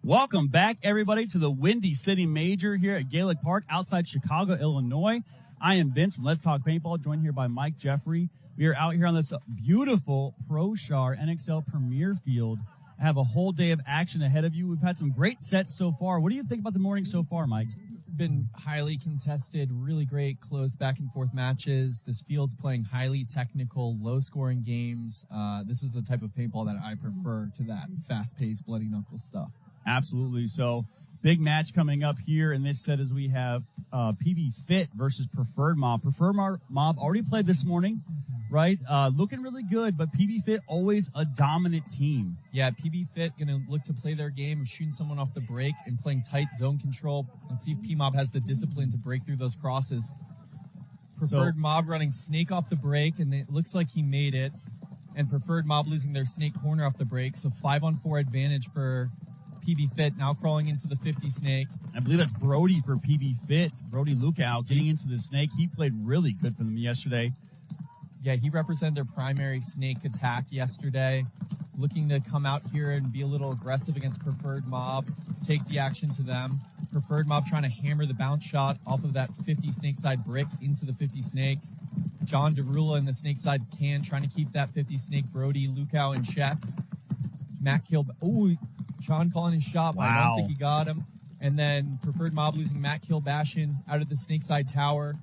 Welcome back, everybody, to the Windy City Major here at Gaelic Park outside Chicago, Illinois. I am Vince from Let's Talk Paintball, joined here by Mike Jeffrey. We are out here on this beautiful ProShar NXL Premier Field. I have a whole day of action ahead of you. We've had some great sets so far. What do you think about the morning so far, Mike? Been highly contested, really great, close back and forth matches. This field's playing highly technical, low-scoring games. This is the type of paintball that I prefer to that fast-paced, bloody-knuckle stuff. Absolutely. So, big match coming up here in this set as we have Pbfit versus Preferred Mob. Preferred Mob already played this morning, right? Looking really good, but Pbfit always a dominant team. Yeah, Pbfit going to look to play their game of shooting someone off the break and playing tight zone control. Let's see if P-Mob has the discipline to break through those crosses. Preferred Mob running Snake off the break, and it looks like he made it. And Preferred Mob losing their Snake corner off the break, so 5-on-4 advantage for Pbfit, now crawling into the 50 Snake. I believe that's Brody for Pbfit. Brody Lukau getting into the Snake. He played really good for them yesterday. Yeah, he represented their primary Snake attack yesterday. Looking to come out here and be a little aggressive against Preferred Mob, take the action to them. Preferred Mob trying to hammer the bounce shot off of that 50 Snake side brick into the 50 Snake. John Derula in the Snake side can, trying to keep that 50 Snake. Brody Lukau in check. Matt Kill. Ooh, John calling his shot, but I don't think he got him. And then Preferred Mob losing Matt Kilbashian out of the Snake side tower.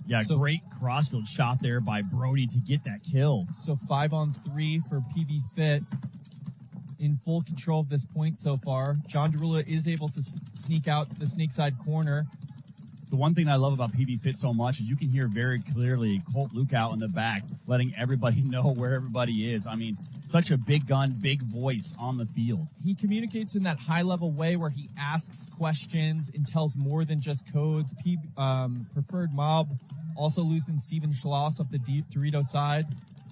Yeah, so, great crossfield shot there by Brody to get that kill. So 5-on-3 for Pbfit, in full control of this point so far. John Derula is able to sneak out to the Snake side corner. The one thing I love about Pbfit so much is you can hear very clearly Colt Lukau in the back, letting everybody know where everybody is. I mean, such a big gun, big voice on the field. He communicates in that high-level way where he asks questions and tells more than just codes. Preferred Mob also losing Steven Schloss off the Dorito side.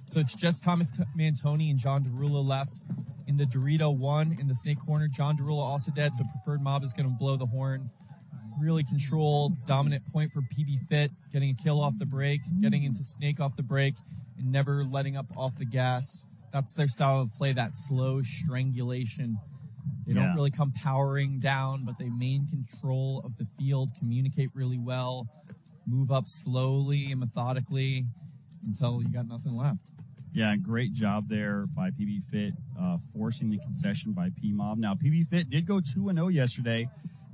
So it's just Thomas Mantoni and John Derula left in the Dorito 1 in the Snake corner. John Derula also dead, so Preferred Mob is going to blow the horn. Really controlled, dominant point for Pbfit, getting a kill off the break, getting into Snake off the break, and never letting up off the gas. That's their style of play, that slow strangulation. They don't really come powering down, but they maintain control of the field, communicate really well, move up slowly and methodically until you got nothing left. Yeah, great job there by Pbfit, forcing the concession by P-Mob. Now, Pbfit did go 2-0 yesterday.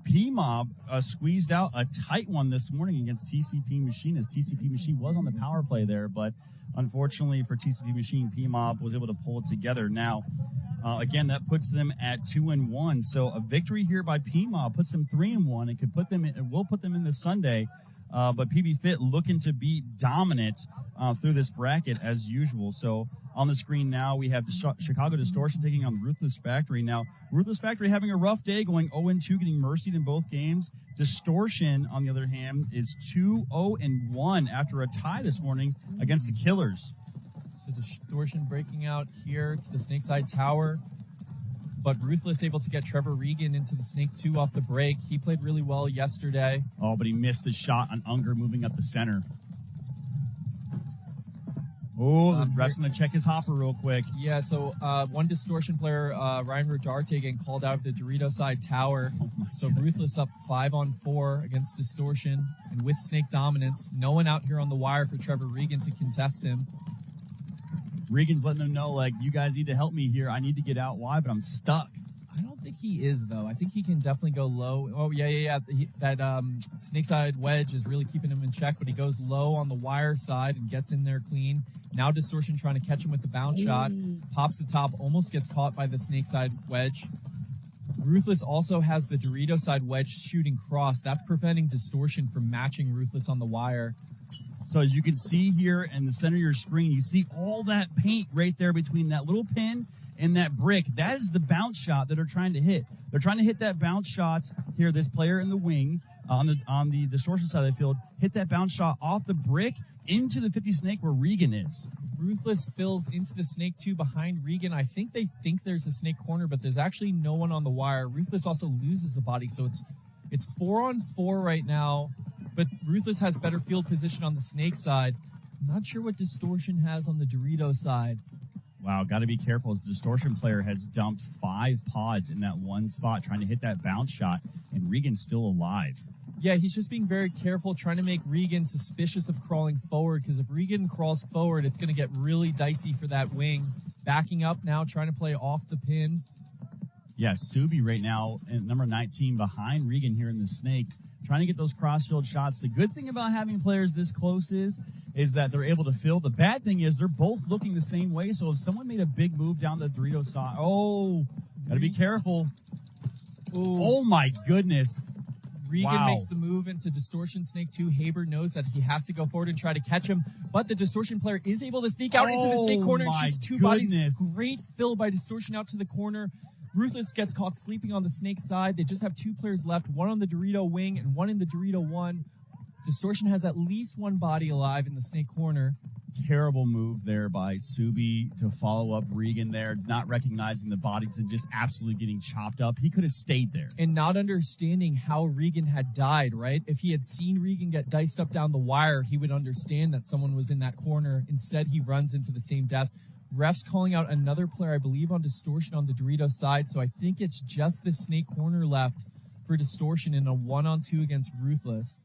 P-Mob squeezed out a tight one this morning against TCP Machine, as TCP Machine was on the power play there, but unfortunately for TCP Machine, P-Mob was able to pull it together. Now, again, that puts them at 2-1, so a victory here by P-Mob puts them 3-1. It could put them in, it will put them in this Sunday, but Pbfit looking to be dominant through this bracket as usual. So on the screen now, we have the Chicago Distortion taking on Ruthless Factory. Now, Ruthless Factory having a rough day, going 0-2, getting mercied in both games. Distortion, on the other hand, is 2-0-1 after a tie this morning against the Killers. So Distortion breaking out here to the Snake side tower. But Ruthless able to get Trevor Regan into the Snake 2 off the break. He played really well yesterday. Oh, but he missed the shot on Unger moving up the center. Oh, the ref's going to check his hopper real quick. Yeah, so one Distortion player, Ryan Rodarte, getting called out of the Dorito side tower. So Ruthless up 5-on-4 against Distortion. And with Snake dominance, no one out here on the wire for Trevor Regan to contest him. Regan's letting them know, like, you guys need to help me here. I need to get out wide, but I'm stuck. I don't think he is, though. I think he can definitely go low. Oh, yeah. That Snake side wedge is really keeping him in check, but he goes low on the wire side and gets in there clean. Now Distortion trying to catch him with the bounce shot. Pops the top, almost gets caught by the Snake side wedge. Ruthless also has the Dorito side wedge shooting cross. That's preventing Distortion from matching Ruthless on the wire. So as you can see here in the center of your screen, you see all that paint right there between that little pin and that brick. That is the bounce shot that they're trying to hit. They're trying to hit that bounce shot here. This player in the wing on the Distortion side of the field hit that bounce shot off the brick into the 50 Snake where Regan is. Ruthless fills into the Snake 2 behind Regan. I think they think there's a Snake corner, but there's actually no one on the wire. Ruthless also loses a body, so it's 4-on-4 right now. But Ruthless has better field position on the Snake side. I'm not sure what Distortion has on the Dorito side. Wow, got to be careful as the Distortion player has dumped 5 pods in that one spot trying to hit that bounce shot, and Regan's still alive. Yeah, he's just being very careful, trying to make Regan suspicious of crawling forward, because if Regan crawls forward, it's going to get really dicey for that wing. Backing up now, trying to play off the pin. Yeah, Subi right now at number 19 behind Regan here in the snake, trying to get those crossfield shots. The good thing about having players this close is that they're able to fill. The bad thing is they're both looking the same way, so if someone made a big move down the Dorito side, got to be careful. Ooh. Oh, my goodness. Regan makes the move into Distortion Snake 2. Haber knows that he has to go forward and try to catch him, but the Distortion player is able to sneak out into the snake corner and shoots 2 bodies. Great fill by Distortion out to the corner. Ruthless gets caught sleeping on the snake side. They just have 2 players left, one on the Dorito wing and one in the Dorito 1. Distortion has at least 1 body alive in the snake corner. Terrible move there by Subi to follow up Regan there, not recognizing the bodies and just absolutely getting chopped up. He could have stayed there. And not understanding how Regan had died, right? If he had seen Regan get diced up down the wire, he would understand that someone was in that corner. Instead, he runs into the same death. Refs calling out another player, I believe, on Distortion on the Dorito side. So I think it's just the snake corner left for Distortion in a 1-on-2 against Ruthless.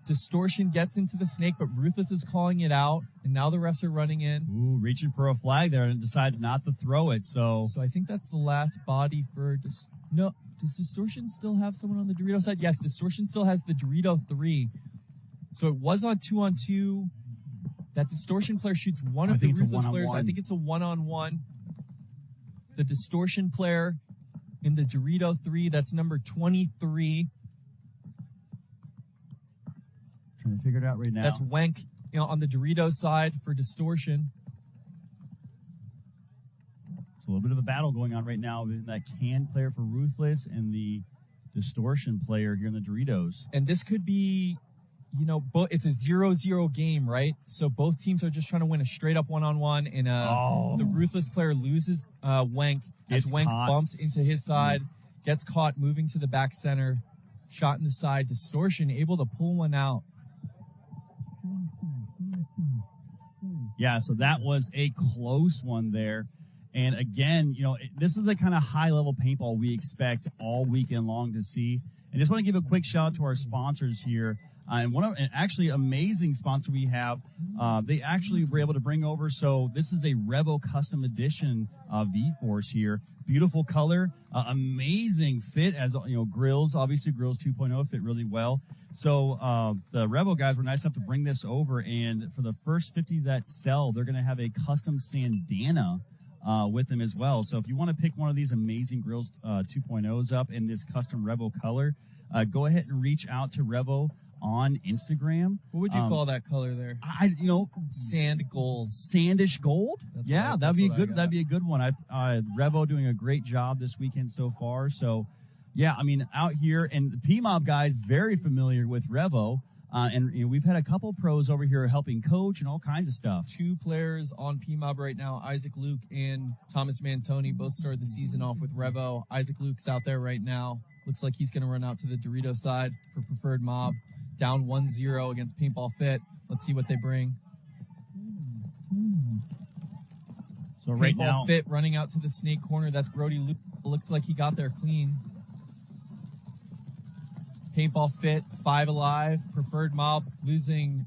Distortion gets into the snake, but Ruthless is calling it out, and now the refs are running in. Ooh, reaching for a flag there and decides not to throw it. So I think that's the last body for... No, does Distortion still have someone on the Dorito side? Yes, Distortion still has the Dorito 3. So it was on 2-on-2. That Distortion player shoots one of the Ruthless players. I think it's a 1-on-1. The Distortion player in the Dorito 3, that's number 23. Trying to figure it out right now. That's Wenk, on the Dorito side for Distortion. It's a little bit of a battle going on right now with that can player for Ruthless and the Distortion player here in the Doritos. And this could be, it's a 0-0 game, right? So both teams are just trying to win a straight up 1-on-1, and the Ruthless player loses Wenk as Wenk bumps into his side, gets caught moving to the back center, shot in the side. Distortion able to pull one out. Yeah, so that was a close one there. And again, this is the kind of high-level paintball we expect all weekend long to see. And just want to give a quick shout out to our sponsors here. And an actually amazing sponsor we have, they actually were able to bring over. So this is a Revo Custom Edition V-Force here. Beautiful color, amazing fit as grills. Obviously, grills 2.0 fit really well. So the Revo guys were nice enough to bring this over, and for the first 50 that sell, they're going to have a custom Sandana with them as well. So if you want to pick one of these amazing grills 2.0s up in this custom Revo color, go ahead and reach out to Revo on Instagram. What would you call that color there? Sand gold. Sandish gold? That'd be good. That'd be a good one. Revo doing a great job this weekend so far. So, yeah, out here, and the PMob guys very familiar with Revo. And we've had a couple pros over here helping coach and all kinds of stuff. 2 players on PMob right now, Isaac Luke and Thomas Mantoni, both started the season off with Revo. Isaac Luke's out there right now. Looks like he's going to run out to the Dorito side for Preferred Mob. Down 1-0 against Paintball-Fit. Let's see what they bring. So right now, Paintball-Fit running out to the snake corner. That's Brody Luke. Looks like he got there clean. Paintball-Fit, 5 alive. Preferred Mob losing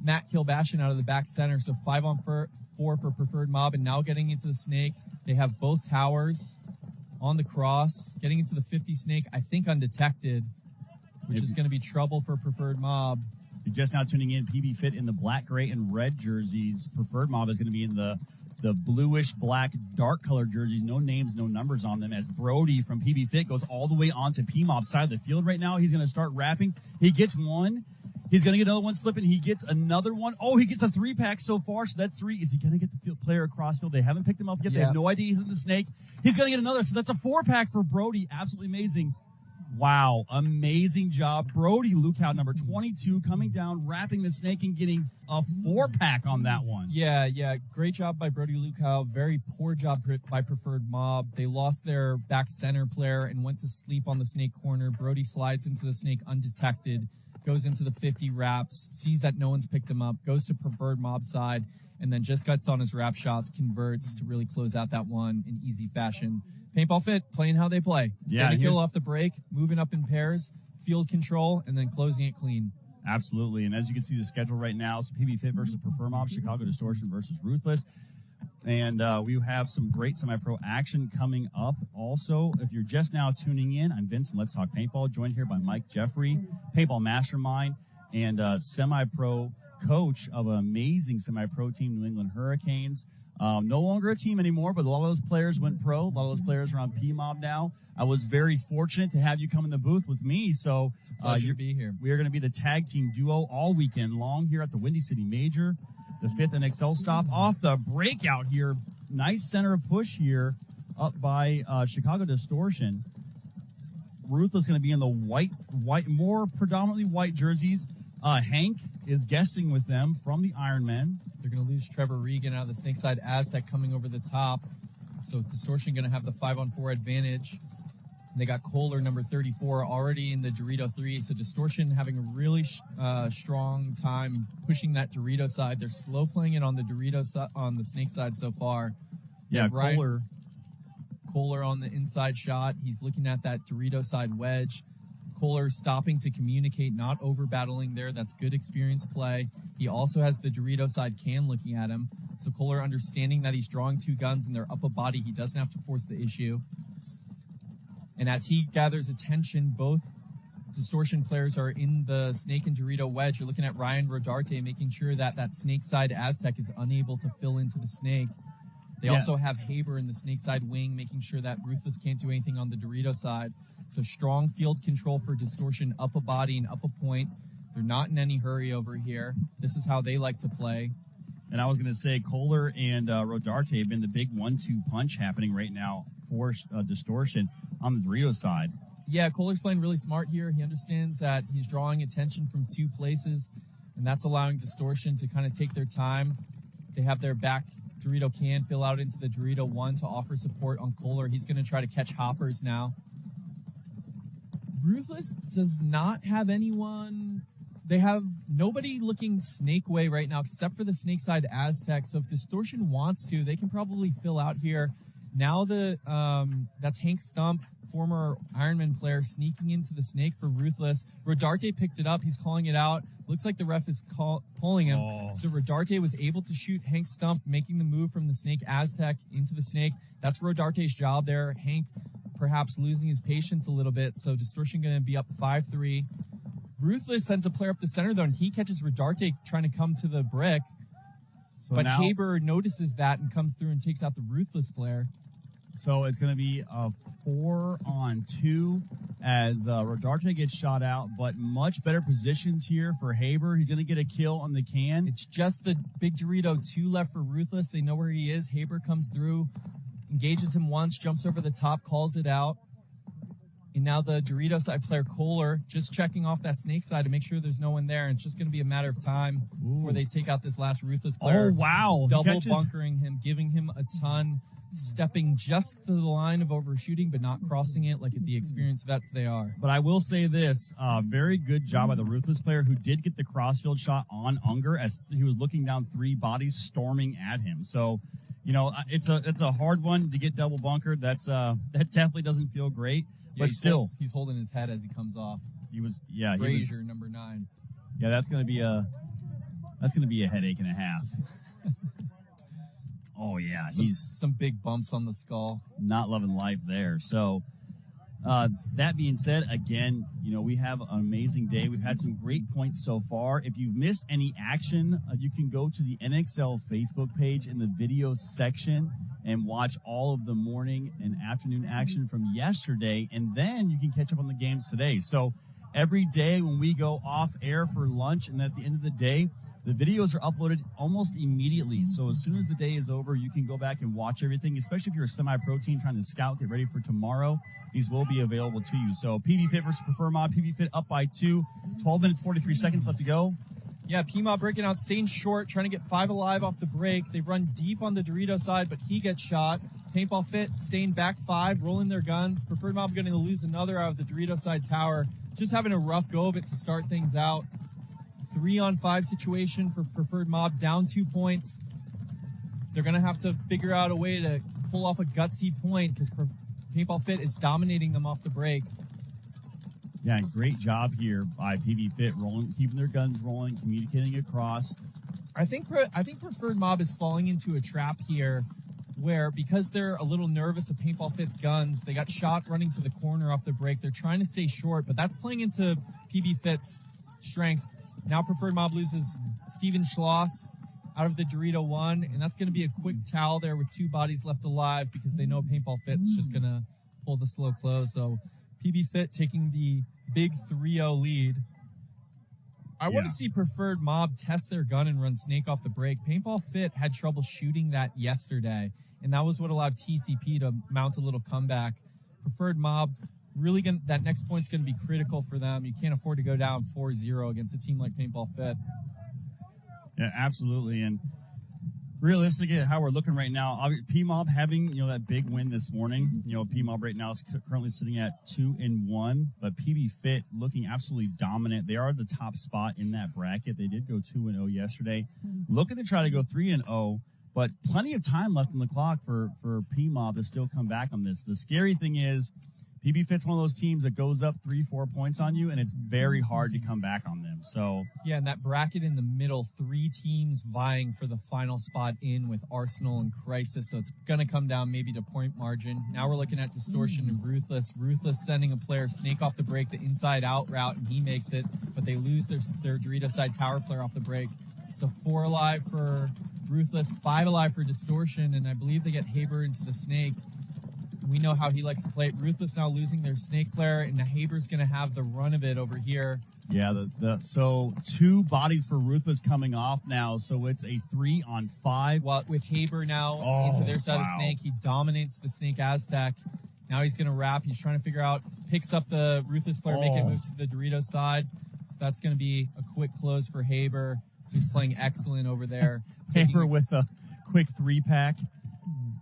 Matt Kilbashian out of the back center. So 5-on-4 for Preferred Mob. And now getting into the snake. They have both towers on the cross. Getting into the 50 snake, I think undetected, which is going to be trouble for Preferred Mob. If you're just now tuning in, Pbfit in the black, gray, and red jerseys. Preferred Mob is going to be in the bluish, black, dark colored jerseys. No names, no numbers on them, as Brody from Pbfit goes all the way onto PMob side of the field right now. He's going to start wrapping. He gets one. He's going to get another one slipping. He gets another one. Oh, he gets a 3-pack so far, so that's 3. Is he going to get the player across field? They haven't picked him up yet. They have no idea he's in the snake. He's going to get another, so that's a 4-pack for Brody. Absolutely amazing. Wow, amazing job. Brody Lukow, number 22, coming down, wrapping the snake and getting a 4-pack on that one. Yeah, great job by Brody Lukow. Very poor job by Preferred Mob. They lost their back center player and went to sleep on the snake corner. Brody slides into the snake undetected goes into the 50 wraps, sees that no one's picked him up, goes to preferred mob side, and then just gets on his wrap shots, converts to really close out that one in easy fashion. Paintball Fit, playing how they play. Yeah, Getting a kill off the break, moving up in pairs, field control, and then closing it clean. Absolutely. And as you can see the schedule right now, so Pbfit versus Prefer Mob, Chicago Distortion versus Ruthless. And we have some great semi-pro action coming up. Also, if you're just now tuning in, I'm Vince from Let's Talk Paintball, joined here by Mike Jeffrey, Paintball Mastermind, and semi-pro coach of an amazing semi-pro team, New England Hurricanes. No longer a team anymore, but a lot of those players went pro. A lot of those players are on PMob now. I was very fortunate to have you come in the booth with me. So it's a pleasure to be here. We are going to be the tag team duo all weekend long here at the Windy City Major, the 5th NXL stop. Off the breakout here, nice center push here up by Chicago Distortion. Ruthless going to be in the white, more predominantly white jerseys. Hank is guessing with them from the Ironmen. They're going to lose Trevor Regan out of the Snakeside Aztec coming over the top. So Distortion going to have the 5-on-4 advantage. They got Kohler, number 34, already in the Dorito 3. So Distortion having a really strong time pushing that Dorito side. They're slow playing it on the Dorito on the Snake side so far. Yeah, Kohler on the inside shot. He's looking at that Dorito side wedge. Kohler stopping to communicate, not over battling there. That's good experience play. He also has the Dorito side can looking at him. So Kohler understanding that he's drawing two guns and they're up a body, he doesn't have to force the issue. And as he gathers attention, both Distortion players are in the Snake and Dorito wedge. You're looking at Ryan Rodarte making sure that that Snake side Aztec is unable to fill into the Snake. They also have Haber in the Snake side wing, making sure that Ruthless can't do anything on the Dorito side. So strong field control for Distortion, up a body and up a point. They're not in any hurry over here. This is how they like to play. And I was going to say, Kohler and Rodarte have been the big 1-2 punch happening right now for Distortion on the Dorito side. Yeah, Kohler's playing really smart here. He understands that he's drawing attention from two places, and that's allowing Distortion to kind of take their time. They have their back Dorito can fill out into the Dorito 1 to offer support on Kohler. He's going to try to catch hoppers now. Ruthless does not have anyone. They have nobody looking Snake way right now except for the Snake side Aztec. So if Distortion wants to, they can probably fill out here. Now that's Hank Stump, former Ironman player, sneaking into the Snake for Ruthless. Rodarte picked it up. He's calling it out. Looks like the ref is pulling him. So Rodarte was able to shoot Hank Stump, making the move from the Snake Aztec into the Snake. That's Rodarte's job there. Hank perhaps losing his patience a little bit. So Distortion going to be up 5-3. Ruthless sends a player up the center, though, and he catches Rodarte trying to come to the brick. So but Haber notices that and comes through and takes out the Ruthless player. So it's going to be a 4-on-2 as Rodarte gets shot out, but much better positions here for Haber. He's going to get a kill on the can. It's just the big Dorito 2 left for Ruthless. They know where he is. Haber comes through, engages him once, jumps over the top, calls it out. And now the Dorito side player, Kohler, just checking off that Snake side to make sure there's no one there. And it's just going to be a matter of time before they take out this last Ruthless player. Oh, wow. Double bunkering him, giving him a ton, stepping just to the line of overshooting, but not crossing it like the experienced vets they are. But I will say this, very good job by the Ruthless player who did get the crossfield shot on Unger as he was looking down three bodies storming at him. So, you know, it's a hard one to get double bunkered. That definitely doesn't feel great. Yeah, but still, he's holding his head as he comes off. Frazier, number 9. Yeah, that's gonna be a headache and a half. Oh yeah, he's some big bumps on the skull. Not loving life there. So that being said, again, you know, we have an amazing day. We've had some great points so far. If you've missed any action, you can go to the NXL Facebook page in the video section and watch all of the morning and afternoon action from yesterday, and then you can catch up on the games today. So every day when we go off air for lunch and at the end of the day, the videos are uploaded almost immediately. So as soon as the day is over, you can go back and watch everything, especially if you're a semi-pro team trying to scout, get ready for tomorrow. These will be available to you. So Pbfit versus Prefer Mod, Pbfit up by 2, 12 minutes, 43 seconds left to go. Yeah, Pmob breaking out, staying short, trying to get 5 alive off the break. They run deep on the Dorito side, but he gets shot. Paintball Fit staying back 5, rolling their guns. Preferred Mob going to lose another out of the Dorito side tower. Just having a rough go of it to start things out. 3-on-5 situation for Preferred Mob, down 2 points. They're going to have to figure out a way to pull off a gutsy point because Paintball Fit is dominating them off the break. Yeah, great job here by Pbfit, rolling, keeping their guns rolling, communicating across. I think Preferred Mob is falling into a trap here where because they're a little nervous of Paintball Fit's guns, they got shot running to the corner off the break. They're trying to stay short, but that's playing into Pbfit's strengths. Now Preferred Mob loses Steven Schloss out of the Dorito 1, and that's going to be a quick towel there with 2 bodies left alive because they know Paintball Fit's just going to pull the slow close. So Pbfit taking the big 3-0 lead. I want to see Preferred Mob test their gun and run Snake off the break. Paintball Fit had trouble shooting that yesterday, and that was what allowed TCP to mount a little comeback. Preferred Mob, really that next point's going to be critical for them. You can't afford to go down 4-0 against a team like Paintball Fit. Yeah, absolutely. And realistically, how we're looking right now, Pmob having, that big win this morning. Pmob right now is currently sitting at 2-1, but Pbfit looking absolutely dominant. They are the top spot in that bracket. They did go 2-0 yesterday. Looking to try to go 3-0, but plenty of time left on the clock for Pmob to still come back on this. The scary thing is, Pbfit's one of those teams that goes up 3-4 points on you, and it's very hard to come back on them. So yeah, and that bracket in the middle, 3 teams vying for the final spot in with Arsenal and Crisis. So it's going to come down maybe to point margin. Now we're looking at Distortion and Ruthless. Ruthless sending a player Snake off the break, the inside out route, and he makes it, but they lose their Dorito side tower player off the break. So 4 alive for Ruthless, 5 alive for Distortion, and I believe they get Haber into the Snake. We know how he likes to play it. Ruthless now losing their Snake player, and Haber's going to have the run of it over here. Yeah, so 2 bodies for Ruthless coming off now, so it's a 3-on-5. Well, with Haber now into their side of Snake, he dominates the Snake Aztec. Now he's going to wrap. He's trying to figure out, picks up the Ruthless player, make it move to the Dorito side. So that's going to be a quick close for Haber. He's playing excellent over there. Haber with a quick 3-pack.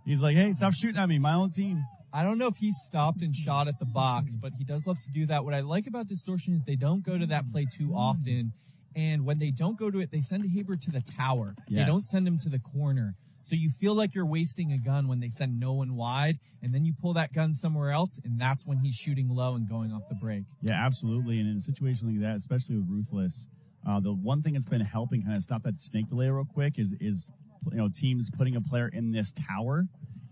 He's like, hey, stop shooting at me, my own team. I don't know if he stopped and shot at the box, but he does love to do that. What I like about Distortion is they don't go to that play too often. And when they don't go to it, they send Haber to the tower. Yes. They don't send him to the corner. So you feel like you're wasting a gun when they send no one wide, and then you pull that gun somewhere else, and that's when he's shooting low and going off the break. Yeah, absolutely. And in a situation like that, especially with Ruthless, the one thing that's been helping kind of stop that Snake delay real quick is teams putting a player in this tower,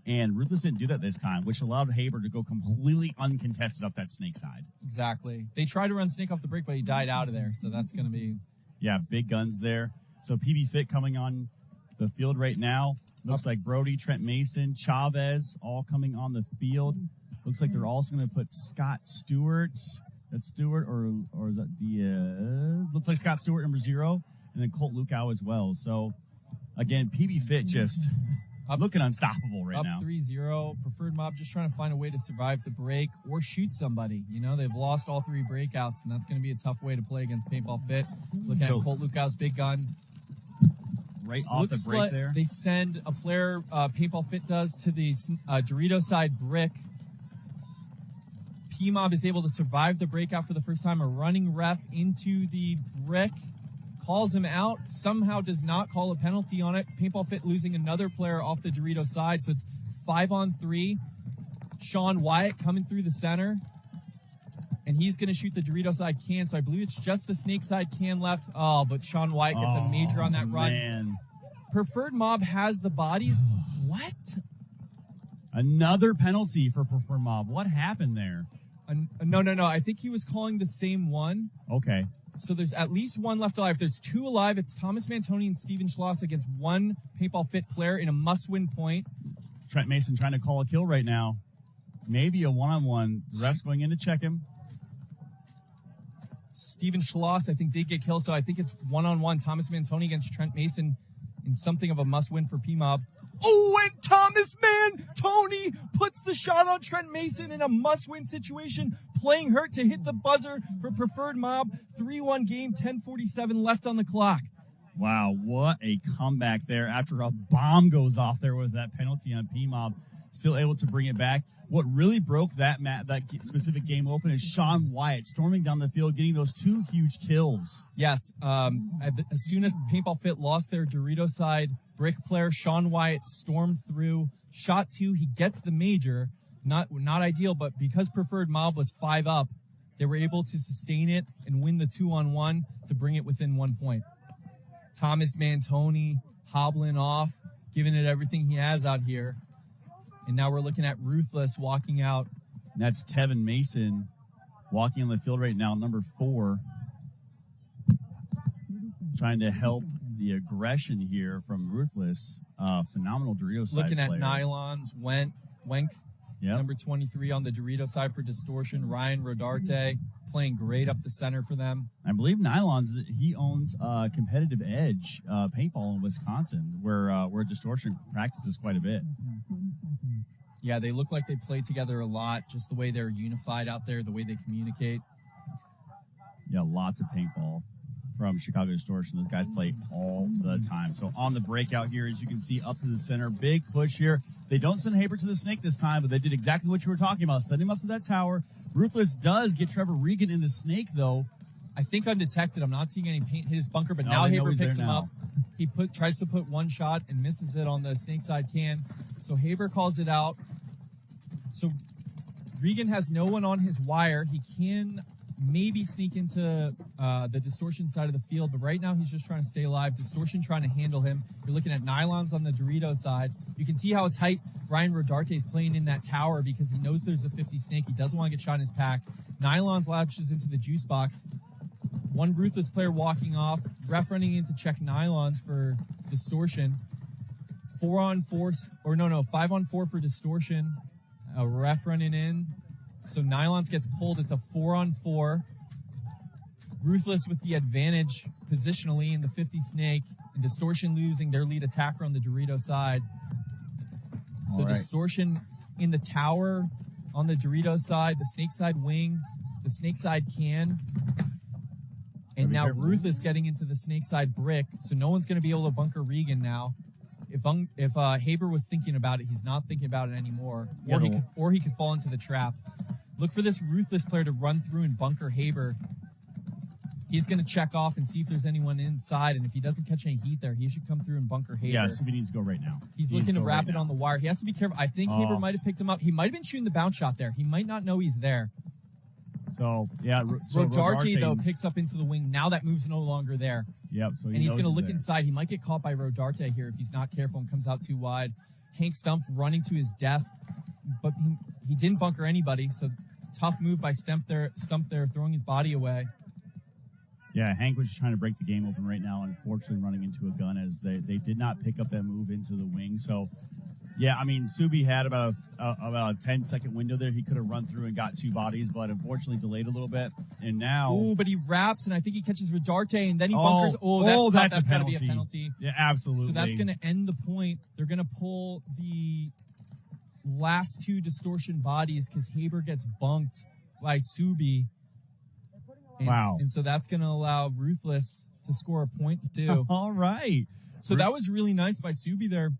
and Ruthless didn't do that this time, which allowed Haber to go completely uncontested up that Snake side. Exactly. They tried to run Snake off the break, but he died out of there, so that's going to be... Yeah, big guns there. So Pbfit coming on the field right now. Looks like Brody, Trent Mason, Chavez all coming on the field. Looks like they're also going to put Scott Stewart. That's Stewart, or is that Diaz? Looks like Scott Stewart, number 0, and then Colt Lukow as well. So, again, Pbfit just looking unstoppable right now. Up 3-0. Preferred Mob just trying to find a way to survive the break or shoot somebody. They've lost all 3 breakouts, and that's going to be a tough way to play against Paintball Fit. Looking at Colt Lukow's big gun. Right off the break like there. They send a player, Paintball Fit does, to the Dorito side brick. Pmob is able to survive the breakout for the first time. A running ref into the brick, calls him out, somehow does not call a penalty on it. Paintball Fit losing another player off the Dorito side, so it's 5-on-3. Sean Wyatt coming through the center, and he's going to shoot the Dorito side can, so I believe it's just the Snake side can left. Oh, but Sean Wyatt gets a major on that run. Man. Preferred Mob has the bodies. What? Another penalty for Preferred Mob. What happened there? No. I think he was calling the same one. Okay. So there's at least 1 left alive. There's 2 alive. It's Thomas Mantoni and Steven Schloss against 1 Paintball Fit player in a must-win point. Trent Mason trying to call a kill right now. Maybe a 1-on-1. The ref's going in to check him. Steven Schloss, I think, did get killed, so I think it's 1-on-1. Thomas Mantoni against Trent Mason in something of a must-win for Pmob. Oh, and Thomas, man, Tony puts the shot on Trent Mason in a must-win situation, playing hurt to hit the buzzer for Preferred Mob. 3-1 game, 10:47 left on the clock. Wow, what a comeback there after a bomb goes off there with that penalty on P-Mob. Still able to bring it back. What really broke that specific game open is Sean Wyatt storming down the field, getting those 2 huge kills. Yes, as soon as Paintball Fit lost their Dorito side brick player, Sean Wyatt stormed through, shot 2, he gets the major. Not ideal, but because Preferred Mob was 5 up, they were able to sustain it and win the 2-on-1 to bring it within 1 point. Thomas Mantoni hobbling off, giving it everything he has out here. And now we're looking at Ruthless walking out. And that's Tevin Mason walking on the field right now, number 4. Trying to help the aggression here from Ruthless. Phenomenal Dorito side Looking at player. Nylons, Wenk, Yep. number 23 on the Dorito side for Distortion. Ryan Rodarte playing great up the center for them. I believe Nylons, he owns Competitive Edge Paintball in Wisconsin, where Distortion practices quite a bit. Yeah, they look like they play together a lot, just the way they're unified out there, the way they communicate. Yeah, lots of paintball from Chicago Distortion. Those guys play all the time. So on the breakout here, as you can see, up to the center, big push here. They don't send Haber to the snake this time, but they did exactly what you were talking about. Send him up to that tower. Ruthless does get Trevor Regan in the snake, though. I think undetected. I'm not seeing any paint hit his bunker, but No, now they know Haber he's picks there him now. up. He tries to put one shot and misses it on the snake side can. So Haber calls it out. So Regan has no one on his wire. He can maybe sneak into the Distortion side of the field, but right now he's just trying to stay alive. Distortion trying to handle him. You're looking at Nylons on the Dorito side. You can see how tight Ryan Rodarte is playing in that tower because he knows there's a 50 snake. He doesn't want to get shot in his pack. Nylons latches into the juice box. One Ruthless player walking off. Ref running in to check Nylons for Distortion. 5-on-4 for Distortion. A ref running in. So Nylons gets pulled. It's a 4-on-4. Ruthless with the advantage positionally in the 50 snake. And Distortion losing their lead attacker on the Dorito side. So All right. Distortion in the tower on the Dorito side, the snake side wing, the snake side can. And Be now careful. Ruthless getting into the snake side brick. So no one's going to be able to bunker Regan now. If Haber was thinking about it, he's not thinking about it anymore. Yeah, Or he could fall into the trap. Look for this Ruthless player to run through and bunker Haber. He's going to check off and see if there's anyone inside. And if he doesn't catch any heat there, he should come through and bunker Haber. Yeah, Subi needs to go right now. He's He needs looking to go wrap right it on now. the wire. He has to be careful. I think Haber might have picked him up. He might have been shooting the bounce shot there. He might not know he's there. So, yeah. Rodarte, though, picks up into the wing. Now that move's no longer there. Yep. So And he's going to look there. inside. He might get caught by Rodarte here if he's not careful and comes out too wide. Hank Stumpf running to his death, but he didn't bunker anybody. So tough move by Stumpf there, throwing his body away. Yeah, Hank was just trying to break the game open right now, unfortunately running into a gun as they did not pick up that move into the wing. So, yeah, I mean, Subi had about a 10-second window there. He could have run through and got 2 bodies, but unfortunately delayed a little bit. And now... Ooh, but he wraps, and I think he catches Rodarte, and then he bunkers. That's got to be a penalty. Yeah, absolutely. So that's going to end the point. They're going to pull the last 2 Distortion bodies because Haber gets bunked by Subi. Wow. And so that's going to allow Ruthless to score a point too. All right. So that was really nice by Subi there,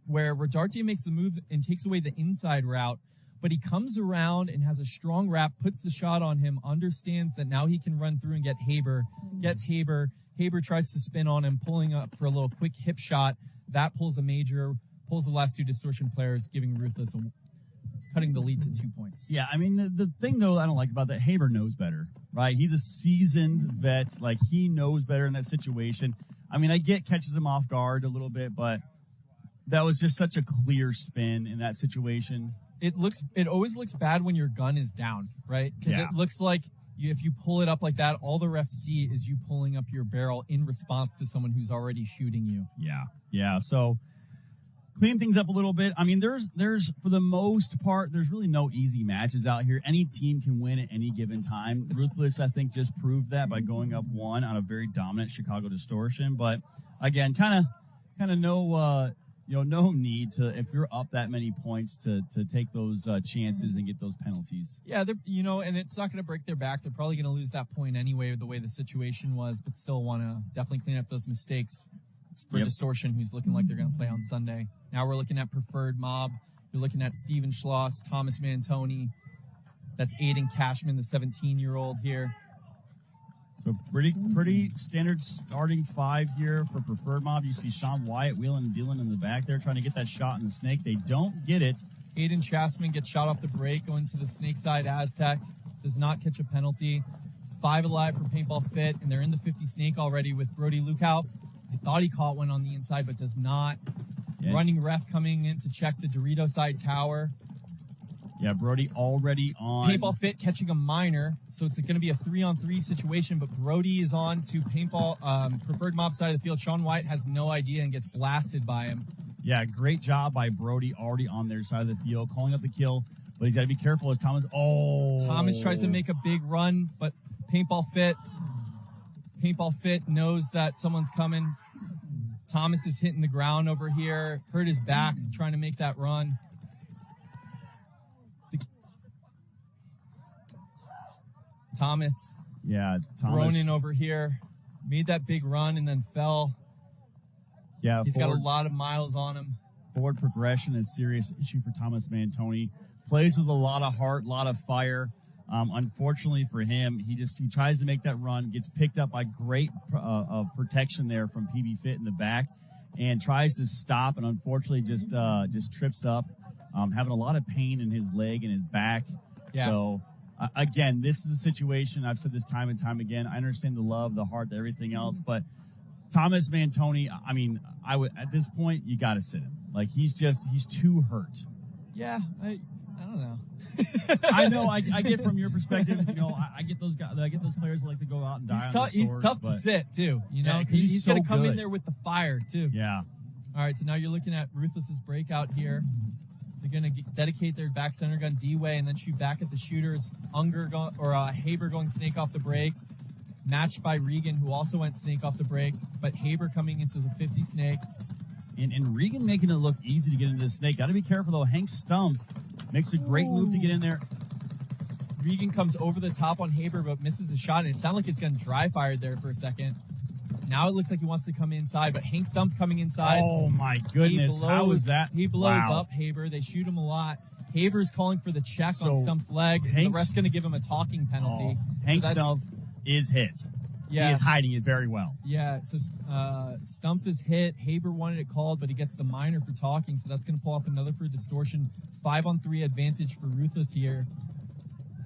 where Rodarte makes the move and takes away the inside route, but he comes around and has a strong wrap, puts the shot on him, understands that now he can run through and get Haber, gets Haber. Haber tries to spin on him, pulling up for a little quick hip shot. That pulls a major, pulls the last 2 Distortion players, giving Ruthless cutting the lead to 2 points. Yeah, I mean, the thing, though, I don't like about that, Haber knows better, right? He's a seasoned vet. Like, he knows better in that situation. I mean, I get catches him off guard a little bit, but that was just such a clear spin in that situation. It always looks bad when your gun is down, right? Because it looks like if you pull it up like that, all the refs see is you pulling up your barrel in response to someone who's already shooting you. Yeah. So clean things up a little bit. I mean, there's for the most part, there's really no easy matches out here. Any team can win at any given time. Ruthless, I think, just proved that by going up 1 on a very dominant Chicago Distortion. But again, kind of no need to, if you're up that many points, to take those chances and get those penalties. Yeah, and it's not going to break their back. They're probably going to lose that point anyway, the way the situation was, but still want to definitely clean up those mistakes for Distortion, who's looking like they're going to play on Sunday. Now we're looking at Preferred Mob. You're looking at Steven Schloss, Thomas Mantoni. That's Aiden Cashman, the 17-year-old here. So pretty standard starting 5 here for Preferred Mob. You see Sean Wyatt wheeling and dealing in the back there, trying to get that shot in the snake. They don't get it. Aiden Chasman gets shot off the break, going to the snake side Aztec. Does not catch a penalty. 5 alive for Paintball Fit, and they're in the 50 snake already with Brody Lukow. I thought he caught one on the inside, but does not. Yeah. Running ref coming in to check the Dorito side tower. Yeah, Brody already on. Paintball Fit catching a minor, so it's going to be a 3-on-3 situation, but Brody is on to Paintball Preferred Mob side of the field. Sean White has no idea and gets blasted by him. Yeah, great job by Brody, already on their side of the field, calling up the kill, but he's got to be careful as Thomas. Thomas tries to make a big run, but Paintball Fit knows that someone's coming. Thomas is hitting the ground over here, hurt his back, trying to make that run. Thomas Ronan over here made that big run and then fell. Yeah, he's got a lot of miles on him. Forward progression is a serious issue for Thomas Mantoni. Plays with a lot of heart, a lot of fire. Unfortunately for him, he tries to make that run, gets picked up by great protection there from Pbfit in the back, and tries to stop, and unfortunately just trips up, having a lot of pain in his leg and his back. Yeah. So. Again, this is a situation, I've said this time and time again, I understand the love, the heart, everything else, but Thomas Mantoni, I mean, at this point, you got to sit him. Like, he's too hurt. Yeah, I don't know. I know, I get from your perspective, I get those guys, I get those players that like to go out and die on the swords. He's tough to sit, too, Yeah, he's so going to come good. in there with the fire, too. Yeah. All right, so now you're looking at Ruthless's breakout here. They're going to dedicate their back center gun D-way and then shoot back at the shooters. Haber going snake off the break. Matched by Regan, who also went snake off the break. But Haber coming into the 50 snake. And Regan making it look easy to get into the snake. Got to be careful, though. Hank Stumpf makes a great move to get in there. Regan comes over the top on Haber, but misses a shot. And it sounded like it's getting dry fired there for a second. Now it looks like he wants to come inside, but Hank Stumpf coming inside. Oh, my goodness. How was that? He blows up Haber. They shoot him a lot. Haber's calling for the check on Stumpf's leg. And the ref's going to give him a talking penalty. Hank Stumpf is hit. Yeah. He is hiding it very well. Yeah, so Stumpf is hit. Haber wanted it called, but he gets the minor for talking, so that's going to pull off another for Distortion. 5-on-3 advantage for Ruthless here.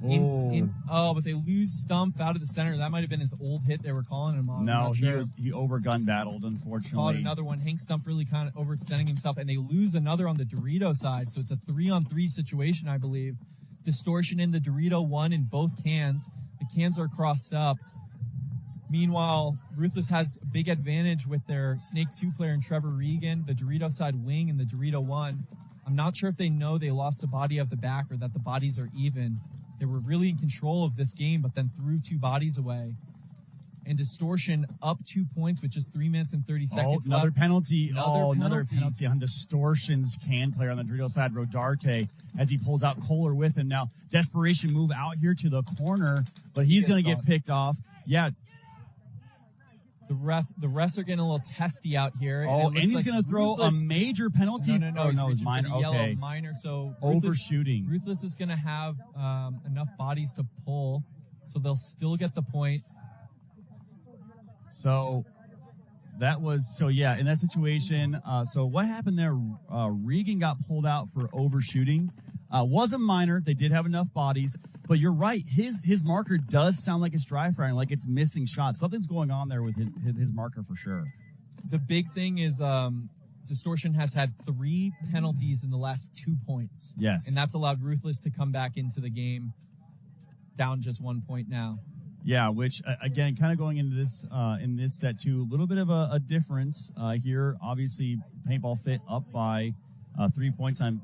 But they lose Stumpf out of the center. That might have been his old hit they were calling him on. No, he overgun battled, unfortunately. Caught another one. Hank Stumpf really kind of overextending himself, and they lose another on the Dorito side, so it's a 3-on-3 situation, I believe. Distortion in the Dorito one in both cans. The cans are crossed up. Meanwhile, Ruthless has a big advantage with their Snake 2 player in Trevor Regan, the Dorito side wing, and the Dorito 1. I'm not sure if they know they lost a body of the back or that the bodies are even. They were really in control of this game, but then threw 2 bodies away. And Distortion up 2 points with just 3 minutes and 30 seconds another left. penalty. Another penalty on Distortion's can player on the Dorito side, Rodarte, as he pulls out Kohler with him. Now, desperation move out here to the corner, but he's going to get picked off. Yeah. The refs are getting a little testy out here. And he's going to throw a major penalty. No, it's minor. Yellow minor. So overshooting. Ruthless is going to have enough bodies to pull, so they'll still get the point. So in that situation, so what happened there? Regan got pulled out for overshooting. Was a minor. They did have enough bodies, but you're right. His marker does sound like it's dry firing, like it's missing shots. Something's going on there with his marker for sure. The big thing is Distortion has had 3 penalties in the last 2 points. Yes. And that's allowed Ruthless to come back into the game down just 1 point now. Yeah, which again, kind of going into this in this set too, a little bit of a difference here. Obviously, Paintball Fit up by 3 points on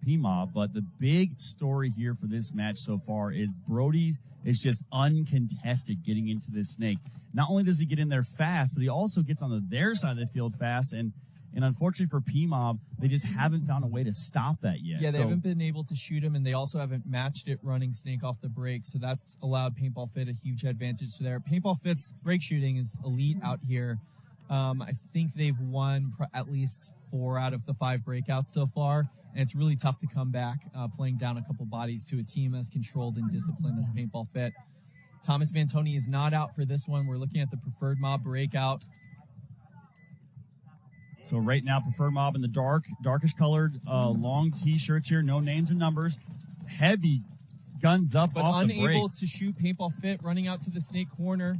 PMOB, but the big story here for this match so far is Brody is just uncontested getting into this snake. Not only does he get in there fast, but he also gets on their side of the field fast, and And unfortunately for P-Mob, they just haven't found a way to stop that yet. Yeah, they haven't been able to shoot him, and they also haven't matched it running Snake off the break, so that's allowed Paintball Fit a huge advantage there. Paintball Fit's break shooting is elite out here. I think they've won at least 4 out of the 5 breakouts so far, and it's really tough to come back playing down a couple bodies to a team as controlled and disciplined as Paintball Fit. Thomas Mantoni is not out for this one. We're looking at the Preferred Mob breakout. So right now, Preferred Mob in the darkish colored, long T-shirts here, no names or numbers. Heavy guns up but off the break. Unable to shoot. Paintball Fit running out to the Snake corner.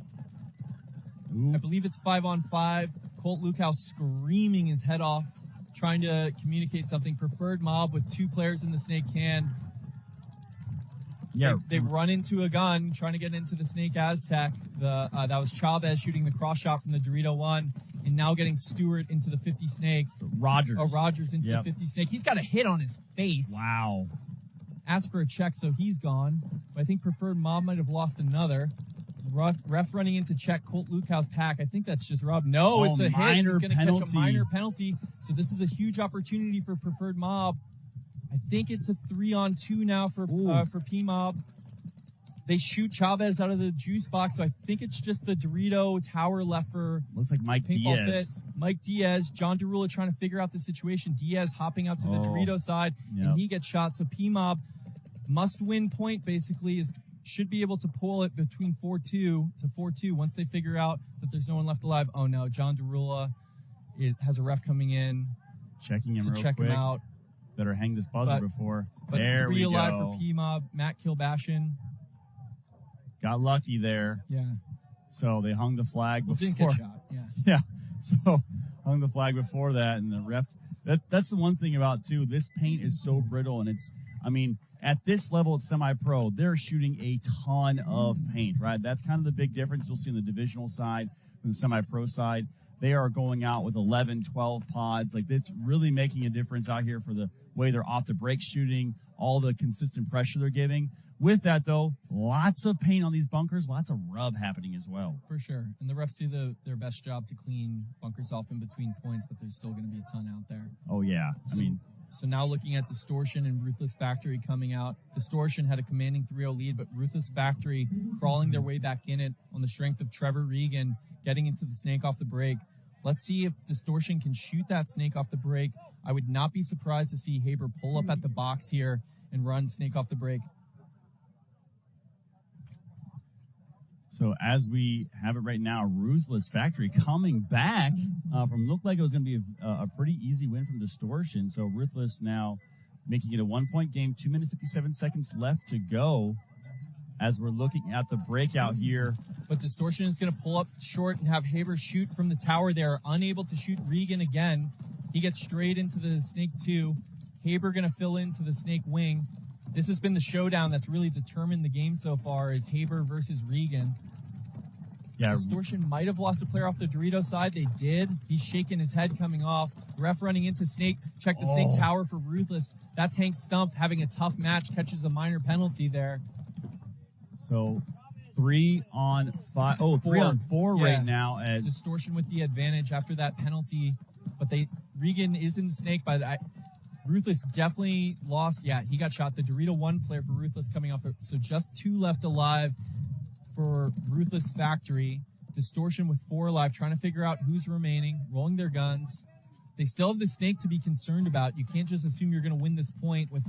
Ooh. I believe it's 5-on-5. Colt Lukow screaming his head off, trying to communicate something. Preferred Mob with 2 players in the Snake can. Yeah, They've run into a gun, trying to get into the Snake Aztec. That was Chavez shooting the cross shot from the Dorito 1, and now getting Stewart into the 50 Snake. Rogers into the 50 Snake. He's got a hit on his face. Wow. Asked for a check, so he's gone. But I think Preferred Mob might have lost another. Ref running into check Colt Lukow's pack. I think that's just Rob. No, it's a hit. He's going to catch a minor penalty. So this is a huge opportunity for Preferred Mob. I think it's a 3-on-2 now for P-Mob. They shoot Chavez out of the juice box, so I think it's just the Dorito tower left for looks like Mike Paintball Diaz. Fit. Mike Diaz, John Derula trying to figure out the situation. Diaz hopping out to the Dorito side, and he gets shot. So P-Mob must win point, basically, should be able to pull it between 4-2 to 4-2 once they figure out that there's no one left alive. Oh no, John Derula has a ref coming in. Checking him to check him out. Better hang this buzzer before. But there 3 we alive go. for P-Mob. Matt Kilbashin. Got lucky there. Yeah. So they hung the flag before. Didn't get shot. Yeah. Yeah. So hung the flag before that, and the ref. That's the one thing about too. This paint is so brittle, and it's. I mean, at this level, it's semi-pro. They're shooting a ton of paint, right? That's kind of the big difference you'll see on the divisional side from the semi-pro side. They are going out with 11, 12 pods. Like, it's really making a difference out here for the way they're off the break shooting, all the consistent pressure they're giving. With that, though, lots of paint on these bunkers, lots of rub happening as well. For sure. And the refs do their best job to clean bunkers off in between points, but there's still going to be a ton out there. Oh, yeah. So now looking at Distortion and Ruthless Factory coming out. Distortion had a commanding 3-0 lead, but Ruthless Factory crawling their way back in it on the strength of Trevor Regan getting into the Snake off the break. Let's see if Distortion can shoot that Snake off the break. I would not be surprised to see Haber pull up at the box here and run Snake off the break. So as we have it right now, Ruthless Factory coming back from looked like it was going to be a pretty easy win from Distortion. So Ruthless now making it a 1-point game, 2 minutes, 57 seconds left to go as we're looking at the breakout here. But Distortion is going to pull up short and have Haber shoot from the tower. They are unable to shoot Regan again. He gets straight into the Snake 2. Haber going to fill into the Snake wing. This has been the showdown that's really determined the game so far, is Haber versus Regan. Yeah. Distortion might have lost a player off the Dorito side. They did. He's shaking his head coming off. Ref running into Snake. Check the Snake tower for Ruthless. That's Hank Stump having a tough match. Catches a minor penalty there. So 3-on-5. Oh, 3-on-4 right now as Distortion with the advantage after that penalty. But Regan is in the Snake, but Ruthless definitely lost. Yeah, he got shot. The Dorito 1 player for Ruthless coming off. So just 2 left alive for Ruthless Factory. Distortion with 4 alive, trying to figure out who's remaining, rolling their guns. They still have the Snake to be concerned about. You can't just assume you're going to win this point with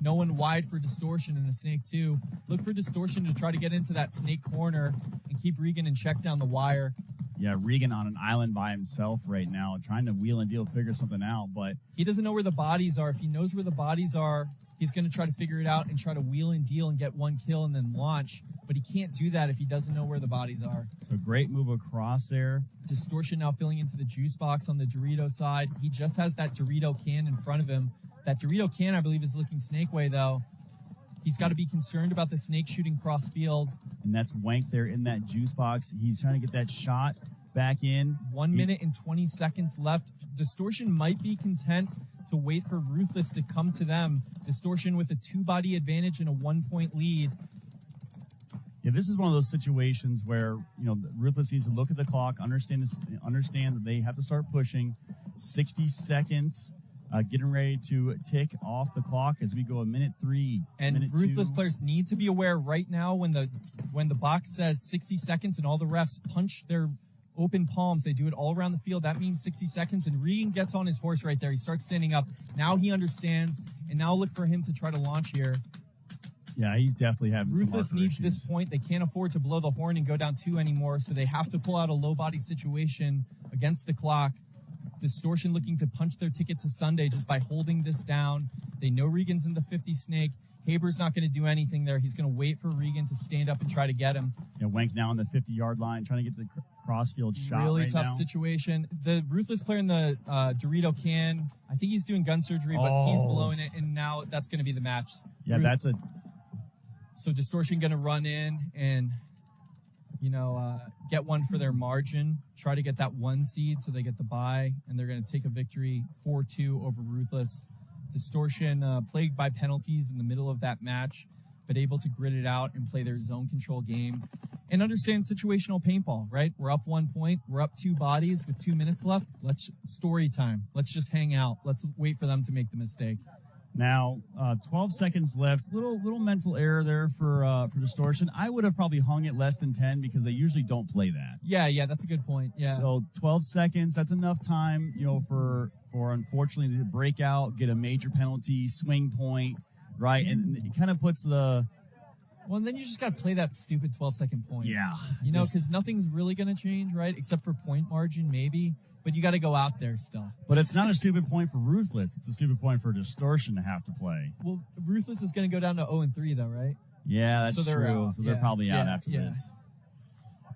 no one wide for Distortion and the Snake 2. Look for Distortion to try to get into that Snake corner and keep Regan in check down the wire. Yeah, Regan on an island by himself right now, trying to wheel and deal, figure something out, but he doesn't know where the bodies are. If he knows where the bodies are, he's going to try to figure it out and try to wheel and deal and get 1 kill and then launch. But he can't do that if he doesn't know where the bodies are. So great move across there. Distortion now filling into the juice box on the Dorito side. He just has that Dorito can in front of him. That Dorito can, I believe, is looking Snake way, though. He's got to be concerned about the Snake shooting cross field. And that's Wank there in that juice box. He's trying to get that shot back in. 1 minute and 20 seconds left. Distortion might be content to wait for Ruthless to come to them. Distortion with a 2-body advantage and a 1-point lead. Yeah, this is one of those situations where, Ruthless needs to look at the clock, understand that they have to start pushing. 60 seconds. Getting ready to tick off the clock as we go a minute 3. And minute Ruthless 2. players need to be aware right now when the box says 60 seconds and all the refs punch their open palms. They do it all around the field. That means 60 seconds. And Regan gets on his horse right there. He starts standing up. Now he understands. And now look for him to try to launch here. Yeah, he's definitely having Ruthless some needs issues. this point. They can't afford to blow the horn and go down 2 anymore. So they have to pull out a low body situation against the clock. Distortion looking to punch their ticket to Sunday just by holding this down. They know Regan's in the 50 snake. Haber's not going to do anything there. He's going to wait for Regan to stand up and try to get him. Yeah, Wank now on the 50-yard line, trying to get the crossfield shot. Really right tough now. situation. The Ruthless player in the Dorito can, I think he's doing gun surgery, but he's blowing it, and now that's going to be the match. Yeah, So Distortion going to run in and, get one for their margin, try to get that 1 seed so they get the bye, and they're going to take a victory 4-2 over Ruthless. Distortion plagued by penalties in the middle of that match, but able to grit it out and play their zone control game and understand situational paintball, right? We're up 1 point. We're up 2 bodies with 2 minutes left. Story time. Let's just hang out. Let's wait for them to make the mistake. Now, 12 seconds left. Little mental error there for Distortion. I would have probably hung it less than 10 because they usually don't play that. Yeah, that's a good point. Yeah. So 12 seconds, that's enough time, for unfortunately to break out, get a major penalty, swing point, right? And it kind of puts the... Well, and then you just got to play that stupid 12-second point. Yeah. Because nothing's really going to change, right? Except for point margin, maybe. But you got to go out there still. But it's not a stupid point for Ruthless. It's a stupid point for Distortion to have to play. Well, Ruthless is going to go down to 0-3, though, right? Yeah, that's they're true. out. So they're probably out after this.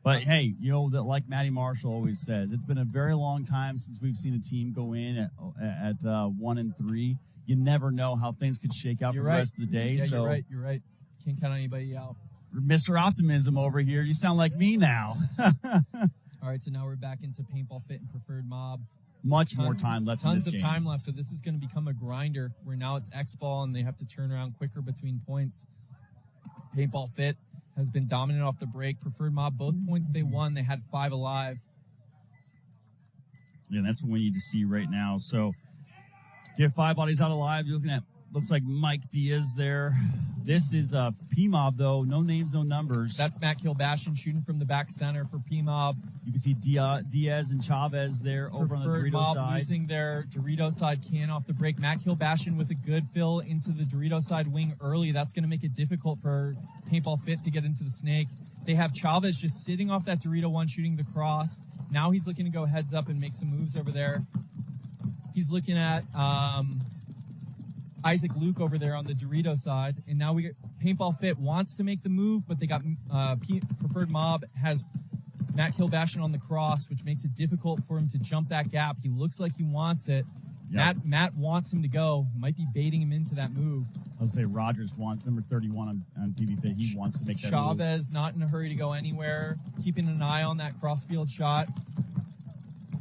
But hey, like Matty Marshall always says, it's been a very long time since we've seen a team go in at 1-3. You never know how things could shake out for the rest of the day. Yeah, so you're right. Can't count anybody out. Mr. Optimism over here. You sound like me now. All right, so now we're back into Paintball Fit and Preferred Mob. Much more time left in this game. Tons of time left, so this is going to become a grinder where now it's X-Ball and they have to turn around quicker between points. Paintball Fit has been dominant off the break. Preferred Mob, both points they won, they had 5 alive. Yeah, that's what we need to see right now. So get 5 bodies out alive. You're looking at, looks like Mike Diaz there. This is P-Mob, though. No names, no numbers. That's Matt Kilbashin shooting from the back center for P-Mob. You can see Diaz and Chavez there over on the Preferred Dorito Mob side. losing their Dorito side can off the break. Matt Kilbashin with a good fill into the Dorito side wing early. That's going to make it difficult for Paintball Fit to get into the snake. They have Chavez just sitting off that Dorito one shooting the cross. Now he's looking to go heads up and make some moves over there. He's looking at Isaac Luke over there on the Dorito side. And now Paintball Fit wants to make the move, but they got Preferred Mob has Matt Kilbashin on the cross, which makes it difficult for him to jump that gap. He looks like he wants it. Yep. Matt wants him to go. Might be baiting him into that move. I would say Rogers wants number 31 on Pbfit. He wants to make that move. Chavez not in a hurry to go anywhere, keeping an eye on that crossfield shot.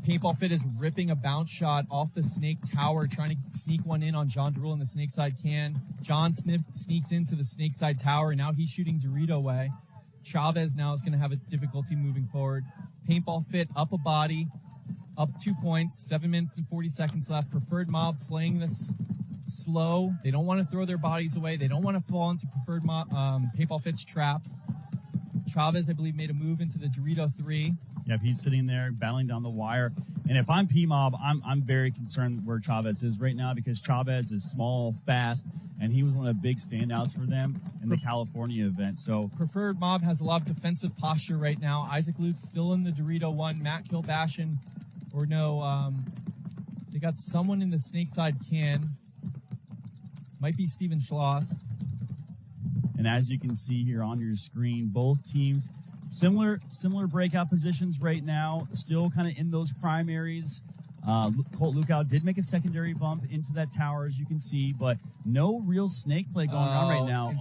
Paintball Fit is ripping a bounce shot off the snake tower, trying to sneak one in on John Drule in the snake side can. John sneaks into the snake side tower, and now he's shooting Dorito way. Chavez now is going to have a difficulty moving forward. Paintball Fit up a body, up 2 points, 7 minutes and 40 seconds left. Preferred Mob playing this slow. They don't want to throw their bodies away. They don't want to fall into Preferred Mob, Paintball Fit's traps. Chavez, I believe, made a move into the Dorito 3. Yep, he's sitting there battling down the wire. And if I'm P-Mob, I'm very concerned where Chavez is right now because Chavez is small, fast, and he was one of the big standouts for them in the California event. So Preferred Mob has a lot of defensive posture right now. Isaac Luke's still in the Dorito 1. Matt Kilbashin, they got someone in the snake side can. Might be Steven Schloss. And as you can see here on your screen, both teams similar breakout positions right now, still kind of in those primaries. Colt Lookout did make a secondary bump into that tower, as you can see, but no real snake play going on right now.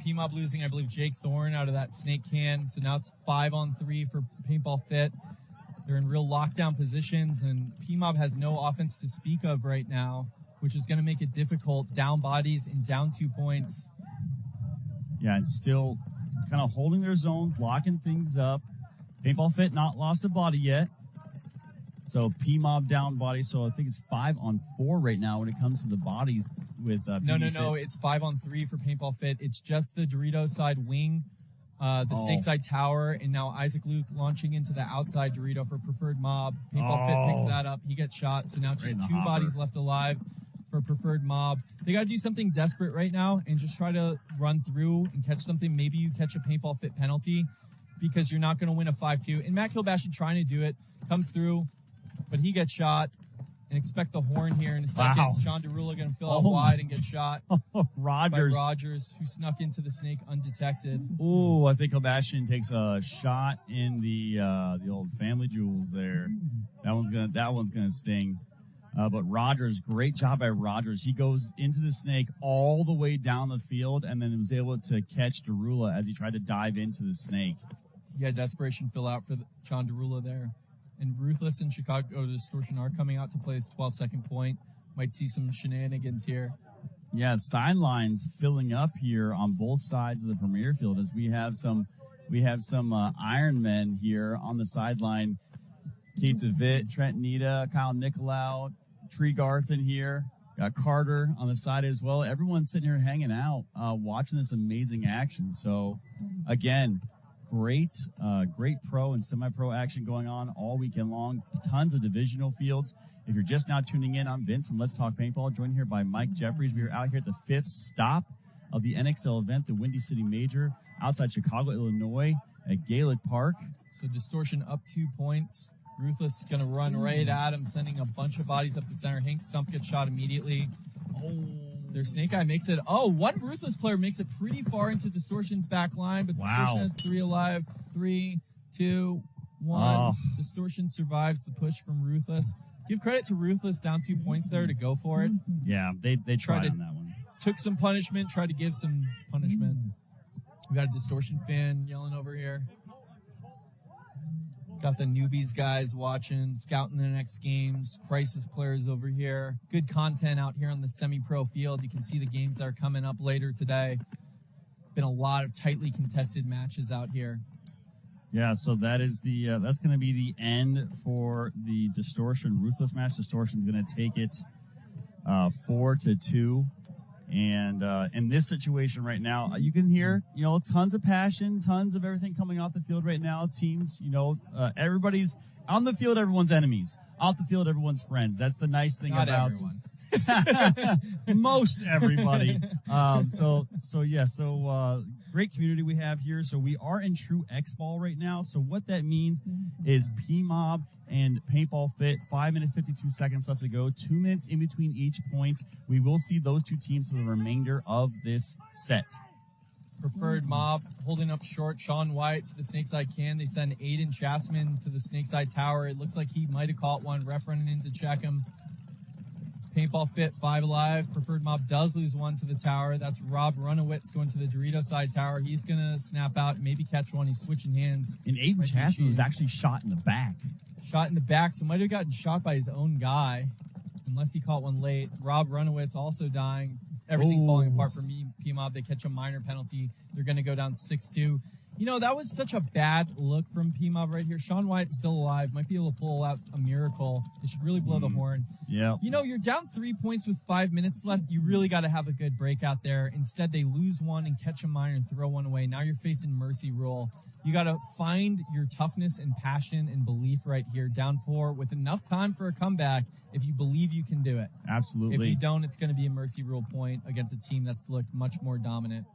P-Mob losing, I believe, Jake Thorne out of that snake can. So now it's 5-on-3 for Paintball Fit. They're in real lockdown positions, and P-Mob has no offense to speak of right now, which is going to make it difficult. Down bodies and down 2 points. Yeah, and still kind of holding their zones, locking things up. Paintball Fit not lost a body yet. So P-Mob down body. So I think it's 5-on-4 right now when it comes to the bodies with No. It's 5-on-3 for Paintball Fit. It's just the Dorito side wing, the snake side tower, and now Isaac Luke launching into the outside Dorito for Preferred Mob. Paintball Fit picks that up. He gets shot. So now it's just 2 bodies left alive for Preferred Mob. They got to do something desperate right now and just try to run through and catch something. Maybe you catch a Paintball Fit penalty because you're not going to win a 5-2. And Matt Kilbashin trying to do it, comes through, but he gets shot. And expect the horn here in a second. Wow. John Derula going to fill out wide and get shot Rogers. by Rogers, who snuck into the snake undetected. Ooh, I think Kilbashin takes a shot in the old family jewels there. That one's gonna sting. But Rogers, great job by Rogers. He goes into the snake all the way down the field and then was able to catch Derula as he tried to dive into the snake. Yeah, desperation fill out for John Derula there. And Ruthless and Chicago Distortion are coming out to play his 12-second point. Might see some shenanigans here. Yeah, sidelines filling up here on both sides of the Premier Field as we have some Iron Men here on the sideline. Keith DeVitt, Trent Nita, Kyle Nicolau, Tree Garth in here. Got Carter on the side as well. Everyone's sitting here hanging out, watching this amazing action. So, again, great pro and semi-pro action going on all weekend long. Tons of divisional fields. If you're just now tuning in, I'm Vince from Let's Talk Paintball, joined here by Mike Jeffries. We are out here at the 5th stop of the NXL event, the Windy City Major, outside Chicago, Illinois, at Gaelic Park. So Distortion up 2 points. Ruthless is going to run right at him, sending a bunch of bodies up the center. Hank Stump gets shot immediately. Their Snake Eye makes it. One Ruthless player makes it pretty far into Distortion's back line, but Distortion has 3 alive. 3, 2, 1. Distortion survives the push from Ruthless. Give credit to Ruthless, down 2 points there to go for it. Yeah, they tried on that one. Took some punishment, tried to give some punishment. We got a Distortion fan yelling over here. Got the newbies guys watching, scouting the next games. Crisis players over here. Good content out here on the semi-pro field. You can see the games that are coming up later today. Been a lot of tightly contested matches out here. Yeah, so that is that's going to be the end for the Distortion Ruthless match. Distortion's going to take it 4-2. And in this situation right now, you can hear, tons of passion, tons of everything coming off the field right now. Teams, everybody's on the field, everyone's enemies. Off the field, everyone's friends. That's the nice thing Not about everyone. most everybody. Great community we have here. So we are in true X-Ball right now. So what that means is P-Mob and Paintball Fit, 5 minutes, 52 seconds left to go, 2 minutes in between each point. We will see those two teams for the remainder of this set. Preferred Mob holding up short. Sean White to the Snakeside can. They send Aiden Chasman to the Snakeside tower. It looks like he might have caught one. Ref running in to check him. Paintball Fit, 5 alive. Preferred Mob does lose one to the tower. That's Rob Runowitz going to the Dorito side tower. He's going to snap out and maybe catch one. He's switching hands. And Aiden Chasman was actually shot in the back. Shot in the back, so might have gotten shot by his own guy, unless he caught one late. Rob Runowitz also dying. Everything falling apart for me. P-Mob, they catch a minor penalty. They're going to go down 6-2. That was such a bad look from P-Mob right here. Sean White's still alive. Might be able to pull out a miracle. They should really blow the horn. Yeah. You're down 3 points with 5 minutes left. You really got to have a good breakout there. Instead, they lose one and catch a minor and throw one away. Now you're facing mercy rule. You got to find your toughness and passion and belief right here. Down 4 with enough time for a comeback if you believe you can do it. Absolutely. If you don't, it's going to be a mercy rule point against a team that's looked much more dominant.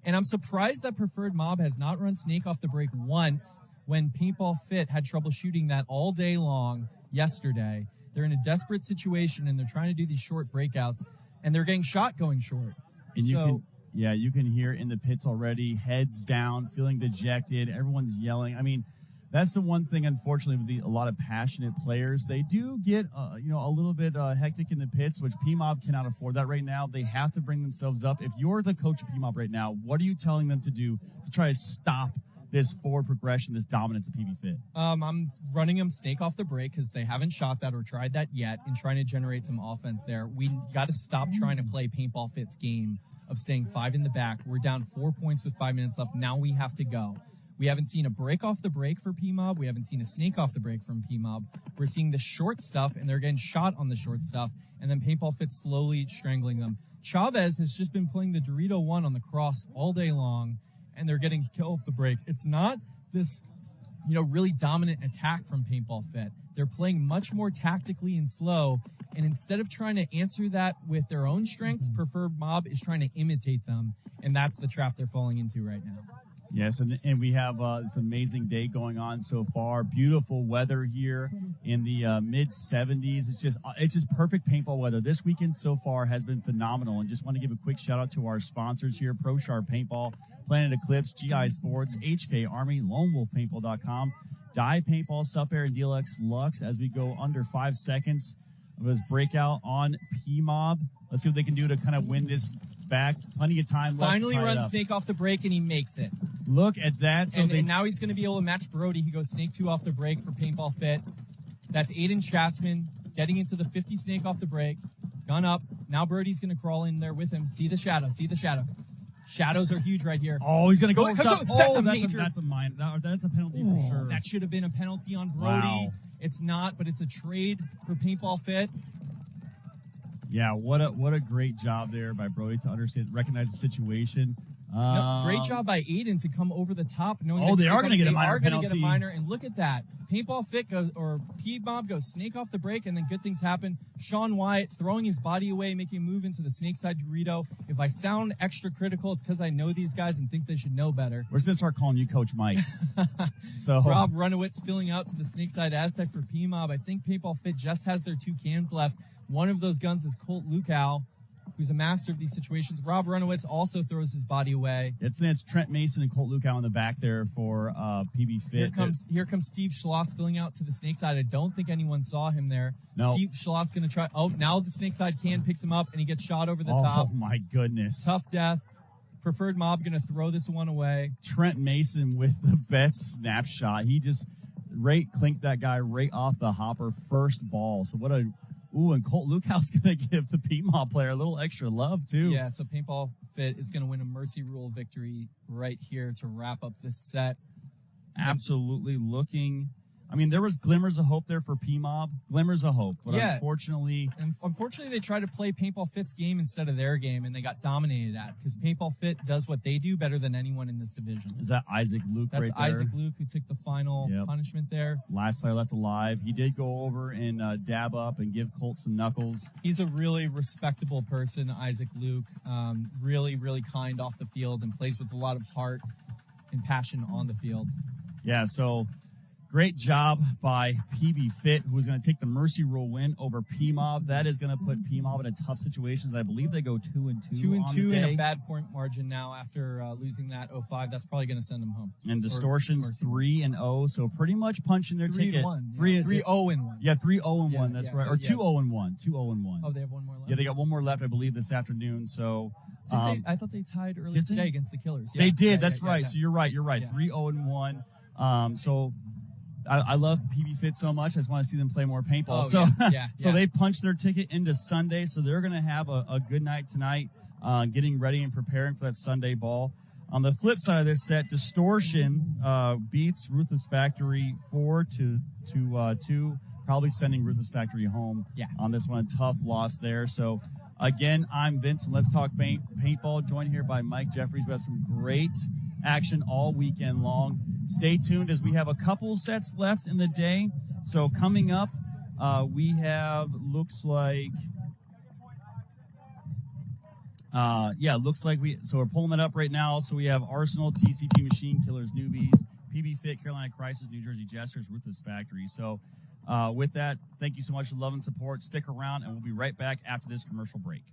And I'm surprised that Preferred Mob has not run Snake off the break once when Paintball Fit had trouble shooting that all day long yesterday. They're in a desperate situation, and they're trying to do these short breakouts, and they're getting shot going short. And you can hear in the pits already, heads down, feeling dejected. Everyone's yelling. I mean, that's the one thing, unfortunately, with a lot of passionate players. They do get, a little bit hectic in the pits, which P-Mob cannot afford that right now. They have to bring themselves up. If you're the coach of P-Mob right now, what are you telling them to do to try to stop this forward progression, this dominance of Pbfit? I'm running them Snake off the break because they haven't shot that or tried that yet, and trying to generate some offense there. We got to stop trying to play Paintball Fit's game of staying 5 in the back. We're down 4 points with 5 minutes left. Now we have to go. We haven't seen a break off the break for P-Mob. We haven't seen a snake off the break from P-Mob. We're seeing the short stuff, and they're getting shot on the short stuff, and then Paintball Fit slowly strangling them. Chavez has just been playing the Dorito 1 on the cross all day long, and they're getting killed off the break. It's not this, really dominant attack from Paintball Fit. They're playing much more tactically and slow, and instead of trying to answer that with their own strengths, Preferred Mob is trying to imitate them, and that's the trap they're falling into right now. Yes, and we have this amazing day going on so far. Beautiful weather here in the mid-70s. It's just perfect paintball weather. This weekend so far has been phenomenal, and just want to give a quick shout-out to our sponsors here, Pro Sharp Paintball, Planet Eclipse, GI Sports, HK Army, LoneWolfPaintball.com, Die Paintball, Sup Air, and DLX Lux as we go under 5 seconds of this breakout on P-Mob. Let's see what they can do to kind of win this back. Plenty of time left. Finally runs Snake off the break, and he makes it. Look at that. So and now he's going to be able to match Brody. He goes Snake 2 off the break for Paintball Fit. That's Aiden Chasman getting into the 50 Snake off the break. Gun up. Now Brody's going to crawl in there with him. See the shadow. See the shadow. Shadows are huge right here. Oh, he's going to go. That's a major. That's a penalty for sure. That should have been a penalty on Brody. Wow. It's not, but it's a trade for Paintball Fit. Yeah, what a great job there by Brody to recognize the situation. Great job by Aiden to come over the top. Knowing they are going to get a minor penalty. Get a minor, and look at that. Paintball Fit goes, or P-Mob goes Snake off the break, and then good things happen. Sean Wyatt throwing his body away, making a move into the Snake side Dorito. If I sound extra critical, it's because I know these guys and think they should know better. We're going to start calling you Coach Mike. So Rob Runowitz filling out to the Snake side Aztec for P-Mob. I think Paintball Fit just has their 2 cans left. One of those guns is Colt Lukow, who's a master of these situations. Rob Runowitz also throws his body away. It's Trent Mason and Colt Lukow in the back there for Pbfit. Here comes Steve Schloss filling out to the Snake side. I don't think anyone saw him there. No. Steve Schloss going to try. Oh, now the Snake side can picks him up, and he gets shot over the top. Oh, my goodness. Tough death. Preferred Mob going to throw this one away. Trent Mason with the best snapshot. He just clinked that guy right off the hopper first ball. So and Colt Lukow's going to give the P-Mob player a little extra love, too. Yeah, so Paintball Fit is going to win a Mercy Rule victory right here to wrap up this set. Absolutely looking... I mean, there was glimmers of hope there for P-Mob. Glimmers of hope. But unfortunately... Unfortunately, they tried to play Paintball Fit's game instead of their game, and they got dominated at, because Paintball Fit does what they do better than anyone in this division. Is that Isaac Luke right there? That's Isaac Luke who took the final punishment there. Last player left alive. He did go over and dab up and give Colt some knuckles. He's a really respectable person, Isaac Luke. Really, really kind off the field and plays with a lot of heart and passion on the field. Yeah, so... Great job by Pbfit, who is going to take the Mercy Rule win over P-Mob. That is going to put P-Mob in a tough situation. I believe they go 2-2. 2-2 in a bad point margin now after losing that 0-5. That's probably going to send them home. And Distortion's 3-0, so pretty much punching their ticket. 3-0-1. Yeah, 3-0-1. That's right. Or 2-0-1. 2-0-1. Oh, they have one more left. Yeah, they got one more left, I believe, this afternoon. So I thought they tied earlier today against the Killers. They did. That's right. So you're right. 3-0-1. So. I love Pbfit so much. I just want to see them play more paintball. So they punched their ticket into Sunday. So they're going to have a good night tonight, getting ready and preparing for that Sunday ball. On the flip side of this set, Distortion beats Ruthless Factory 4-2, probably sending Ruthless Factory home on this one. A tough loss there. So, again, I'm Vince from Let's Talk Paintball, joined here by Mike Jeffries. We have some great action all weekend long. Stay tuned as we have a couple sets left in the day. So coming up, we have, so we're pulling it up right now. So we have Arsenal, TCP Machine Killers, Newbies, Pbfit, Carolina Crisis, New Jersey Jesters, Ruthless Factory. So with that, thank you so much for love and support. Stick around, and we'll be right back after this commercial break.